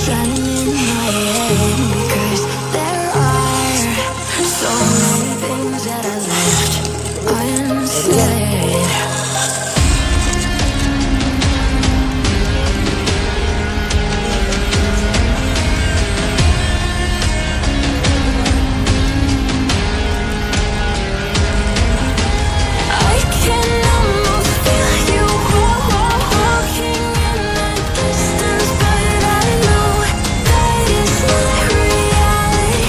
shining in my head, because there are so many things that I left unsaid. I can almost feel you walking in the distance, but I know that it's not reality.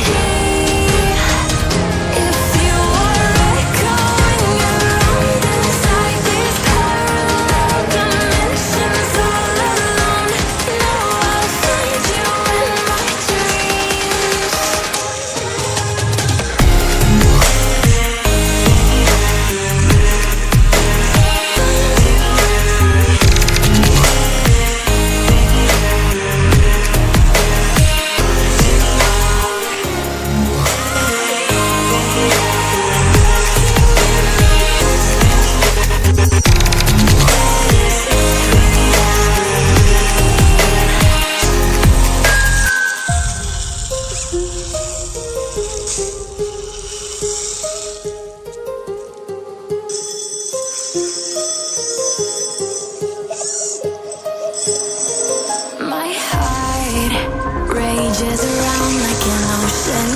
If you are echoing around inside these parallel dimensions all alone, know I'll find you in my dreams. My heart rages around like an ocean